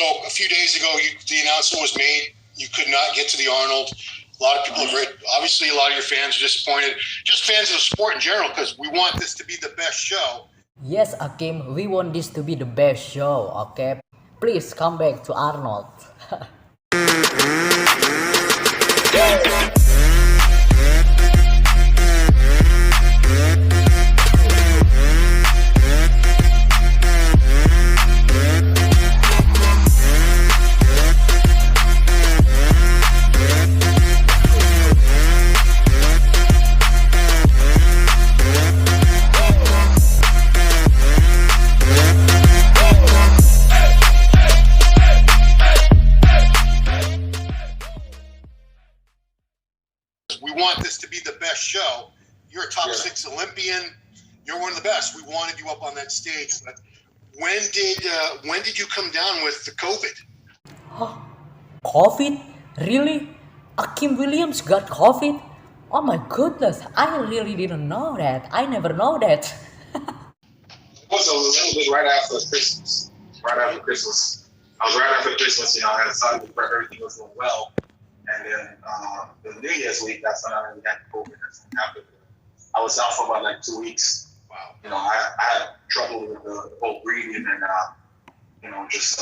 So a few days ago, the announcement was made. You could not get to the Arnold. A lot of people have read. Obviously, a lot of your fans are disappointed. Just fans of the sport in general, because we want this to be the best show. Yes, Akim, we want this to be the best show, okay? Please come back to Arnold. We want this to be the best show. You're a top 6 Olympian. You're one of the best. We wanted you up on that stage. But when did you come down with the COVID? COVID? Really? AKIM Williams got COVID? Oh my goodness, I really didn't know that. I never know that. It was a little bit right after Christmas. Right after Christmas. I was right after Christmas, I had started to prep, everything was going well. And then the New Year's week, that's when I really had COVID. I was out for about like 2 weeks. Wow. I had trouble with the whole breathing and, just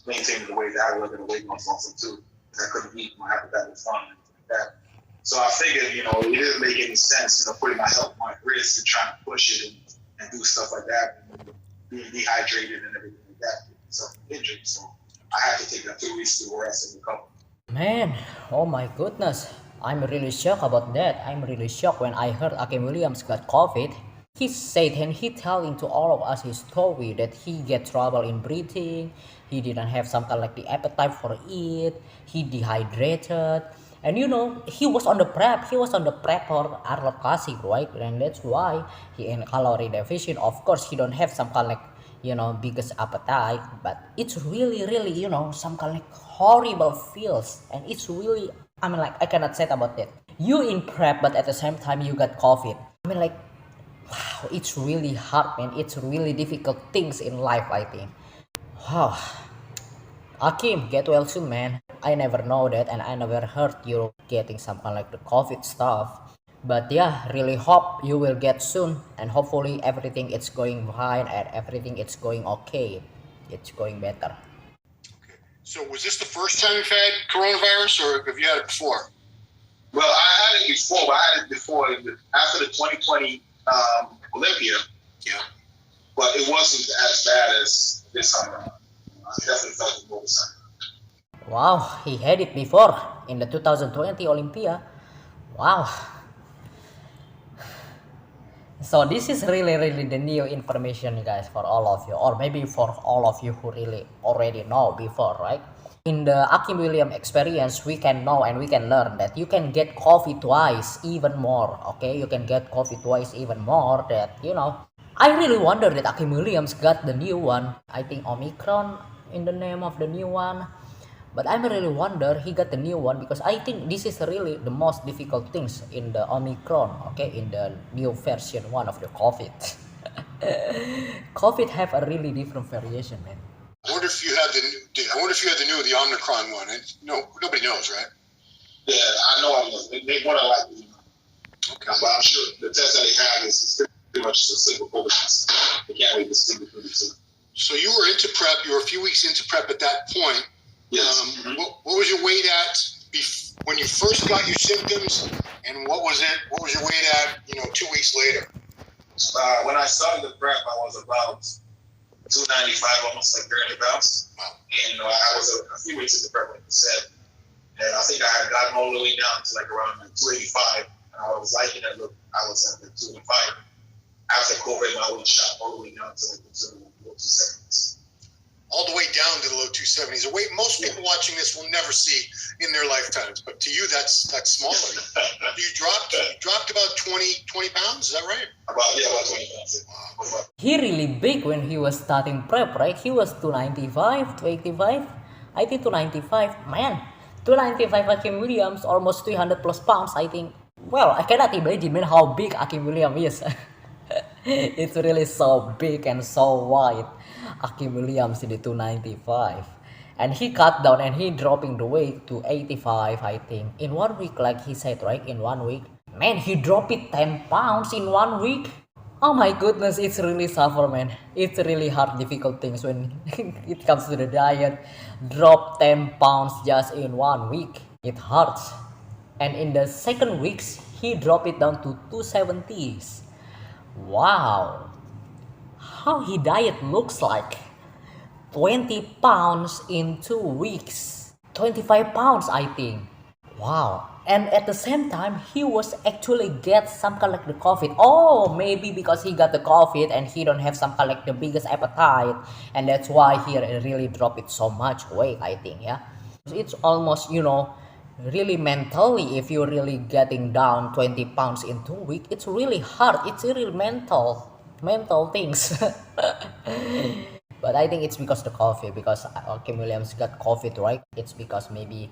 maintaining the weight that I was and the weight loss also too. Because I couldn't eat, my appetite was gone and like that. So I figured, it didn't make any sense, putting my health on risk and trying to push it and do stuff like that, and being dehydrated and everything like that, self-injury. So I had to take that 2 weeks to rest and recover. Man, oh my goodness. I'm really shocked about that. I'm really shocked when I heard AKIM Williams got COVID. He said and he telling to all of us his story that he get trouble in breathing. He didn't have some kind of like the appetite for it. He dehydrated. And he was on the prep. He was on the prep for Arnold Classic, right? And that's why he in calorie deficit. Of course, he don't have some kind of like, biggest appetite. But it's really, some kind of like horrible feels. And it's really, I cannot say about that. You in prep, but at the same time, you got COVID. Wow, it's really hard, man. It's really difficult things in life, I think. Wow. AKIM, get well soon, man. I never know that, and I never heard you getting some kind of like the COVID stuff. But yeah, really hope you will get soon, and hopefully everything is going fine and everything is going okay. It's going better. Okay. So was this the first time you've had coronavirus, or have you had it before? Well, I had it before, but I had it before after the 2020 Olympia. Yeah. But it wasn't as bad as this time around. I definitely felt it more this time. Wow, he had it before in the 2020 Olympia. Wow. So this is really the new information, guys, for all of you, or maybe for all of you who really already know before, right? In the AKIM Williams experience, we can know and we can learn that you can get COVID twice, even more, okay? You can get COVID twice, even more, that, I really wonder that AKIM Williams got the new one. I think Omicron in the name of the new one. But I really wonder he got the new one because I think this is really the most difficult things in the Omicron, okay? In the new version 1 of the COVID. COVID have a really different variation, man. I wonder if you had the new, the Omicron one. Nobody knows, right? Yeah, I know. They want to like me. Okay. But I'm sure the test that they have is pretty much a simple COVID test. They can't really distinguish between the two. So you were into prep. You were a few weeks into prep at that point. Yes. What was your weight at when you first got your symptoms, and what was your weight at 2 weeks later? When I started the prep, I was about 295, almost like 30 pounds. Wow. And I was a few weeks into prep, like you said, and I think I had gotten all the way down to like around 285. And I was liking that look. I was at 285. After COVID, my weight shot all the way down to like the low 270s. All the way down to the low 270s. A weight most people watching this will never see in their lifetimes. But to you, that's smaller. You dropped about 20 pounds. Is that right? About 20 pounds. Wow. He really big when he was starting prep, right? He was 295, 285. I think 295. Man, 295 AKIM Williams, almost 300 plus pounds, I think. Well, I cannot imagine, man, how big AKIM Williams is. It's really so big and so wide. AKIM Williams in the 295. And he cut down and he dropping the weight to 85, I think, in 1 week, like he said, right? In 1 week, man, he dropped it 10 pounds in 1 week. Oh my goodness, it's really suffer, man. It's really hard, difficult things when it comes to the diet. Drop 10 pounds just in 1 week. It hurts. And in the second weeks, he dropped it down to 270s. Wow. How his diet looks like. 20 pounds in 2 weeks. 25 pounds, I think. Wow. And at the same time, he was actually get some kind of like the COVID. Oh, maybe because he got the COVID and he don't have some kind of like the biggest appetite. And that's why he really dropped it so much weight, I think, yeah. It's almost, really mentally, if you're really getting down 20 pounds in 2 weeks, it's really hard. It's really mental things. But I think it's because the coffee, because Kim Williams got COVID, right? It's because maybe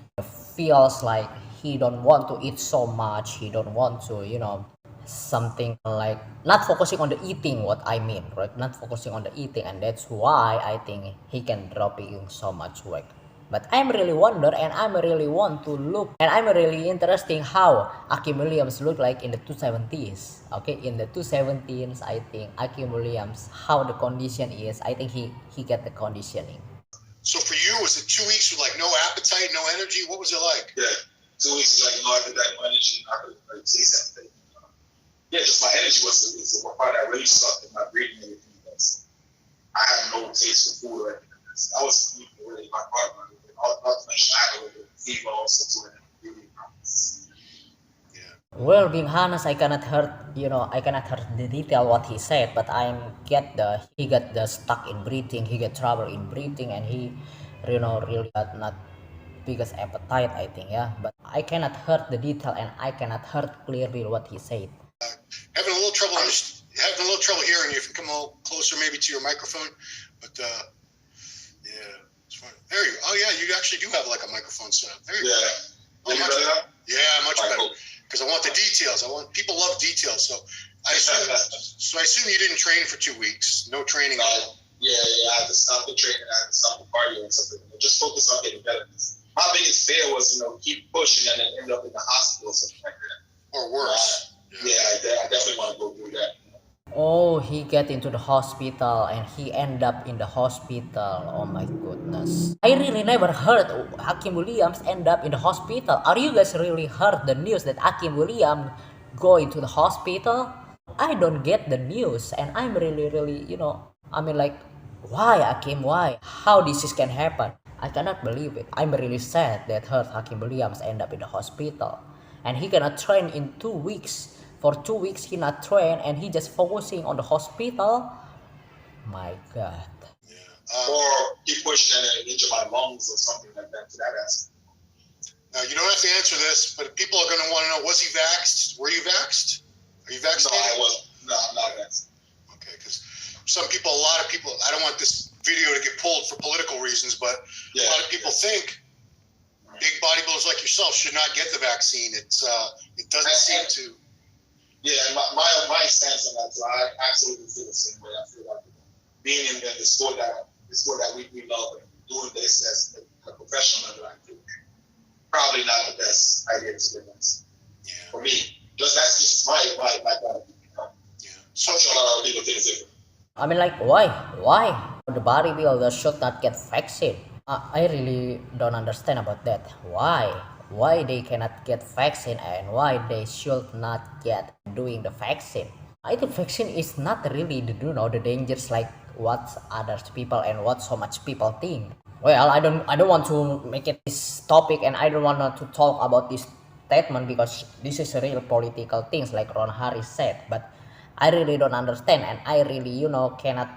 feels like he don't want to eat so much. He don't want to, something like not focusing on the eating, what I mean, right? Not focusing on the eating, and that's why I think he can drop in so much weight. But I'm really wonder and I'm really want to look and I'm really interesting how AKIM Williams look like in the 270s. Okay, in the 270s, I think AKIM Williams, how the condition is, I think he get the conditioning. So for you, was it 2 weeks with like no appetite, no energy? What was it like? Yeah, 2 weeks is like no appetite, no energy, I could like taste anything. Yeah, just my energy was the part that really sucked in my breathing and everything. I had no taste for food or anything. I was really my part. Not to mention I had a fever also to it. Well, being honest, I cannot heard, I cannot heard the detail what he said, but he got the stuck in breathing, he got trouble in breathing, and he, really got not biggest appetite, I think, yeah. But I cannot heard the detail, and I cannot heard clearly what he said. Having a little trouble hearing you. If you come a little closer, maybe to your microphone, but yeah. There you go. Oh yeah, you actually do have like a microphone set up. There you go. Much better. Because I want the details. People love details. So I assume you didn't train for 2 weeks. No training. Yeah. I had to stop the training. I had to stop the cardio and something. Just focus on getting better. My biggest fear was, keep pushing and then end up in the hospital or something like that. Or worse. I definitely want to go through that. Oh, he get into the hospital and he end up in the hospital. Oh my goodness. I really never heard AKIM Williams end up in the hospital. Are you guys really heard the news that AKIM Williams go into the hospital? I don't get the news and I'm really, like, why AKIM, why? How this can happen? I cannot believe it. I'm really sad that heard AKIM Williams end up in the hospital. And he cannot train in 2 weeks. For 2 weeks he not train and he just focusing on the hospital. My God. Or keep pushing and injure my lungs or something like that to that aspect. Now you don't have to answer this, but people are going to want to know: was he vaxxed? Were you vaxxed? Are you vaccinated? No, I wasn't. No, I'm not vaccinated. Okay, because a lot of people. I don't want this video to get pulled for political reasons, but a lot of people think big bodybuilders like yourself should not get the vaccine. It doesn't seem to. Yeah, my stance on that, so I absolutely feel the same way. I feel like being in the sport that we love and doing this as a professional level, I think probably not the best idea to do this. Yeah. For me, that's just my point. Yeah. So I'm sure a lot of people think it's different. I mean, like, why? The bodybuilders should not get vaccine. I really don't understand about that. Why they cannot get vaccine and why they should not get doing the vaccine. I think vaccine is not really the dangers like what other people and what so much people think. Well, I don't want to make it this topic and I don't want to talk about this statement because this is a real political things like Ron Harris said. But I really don't understand and I really cannot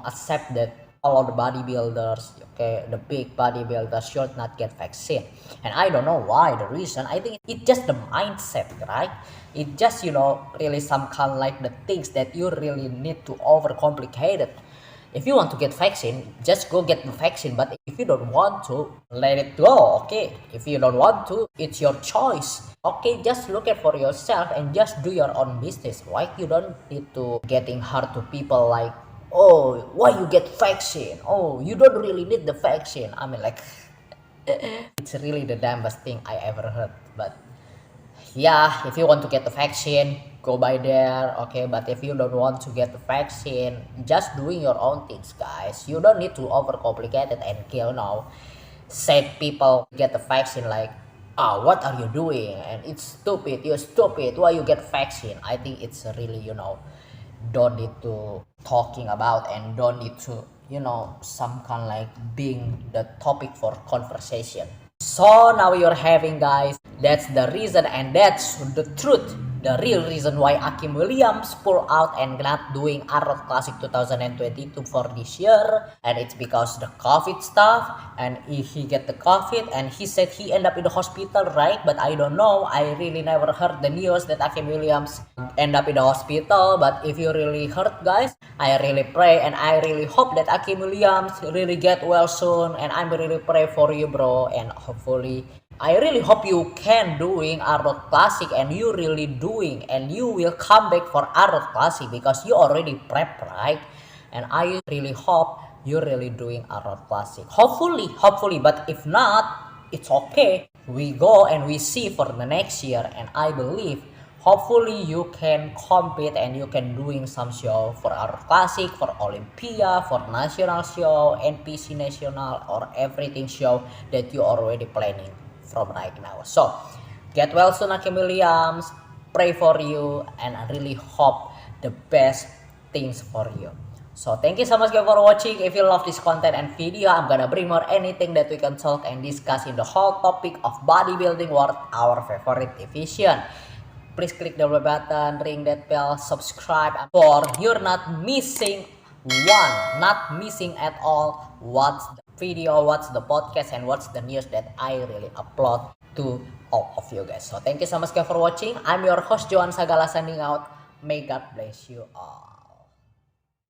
accept that all of the bodybuilders, the big bodybuilders should not get vaccine. And I don't know why, the reason. I think it's just the mindset, right? It just, really some kind like the things that you really need to overcomplicate it. If you want to get vaccine, just go get the vaccine. But if you don't want to, let it go, okay? If you don't want to, it's your choice. Okay, just look at for yourself and just do your own business, right? You don't need to getting hard to people like, oh, why you get vaccine? Oh, you don't really need the vaccine. I mean, like, it's really the dumbest thing I ever heard. But yeah, if you want to get the vaccine, go by there, okay? But if you don't want to get the vaccine, just doing your own things, guys. You don't need to overcomplicate it and say people get the vaccine like, what are you doing? And it's stupid, you're stupid, why you get vaccine? I think it's really, don't need to talking about and don't need to, some kind like being the topic for conversation. So now you're having, guys, that's the reason and that's the truth, the real reason why AKIM Williams pull out and not doing Arnold Classic 2022 for this year. And it's because the COVID stuff, and he get the COVID and he said he end up in the hospital, right? But I don't know, I really never heard the news that AKIM Williams end up in the hospital. But if you really heard, guys, I really pray and I really hope that AKIM Williams really get well soon, and I'm really pray for you, bro, and hopefully I really hope you can doing Arnold Classic and you really doing and you will come back for Arnold Classic because you already prep, right? And I really hope you're really doing Arnold Classic. Hopefully, but if not, it's okay. We go and we see for the next year, and I believe hopefully you can compete and you can doing some show for Arnold Classic, for Olympia, for national show, NPC national, or everything show that you already planning from right now. So get well soon, AKIM Williams. Pray for you and I really hope the best things for you. So thank you so much, guys, for watching. If you love this content and video, I'm gonna bring more anything that we can talk and discuss in the whole topic of bodybuilding world, our favorite division. Please click the button, ring that bell, subscribe, for you're not missing not missing at all what's the video, what's the podcast, and what's the news that I really upload to all of you guys. So thank you so much, guys, for watching. I'm your host Joan Sagala, signing out. May God bless you all.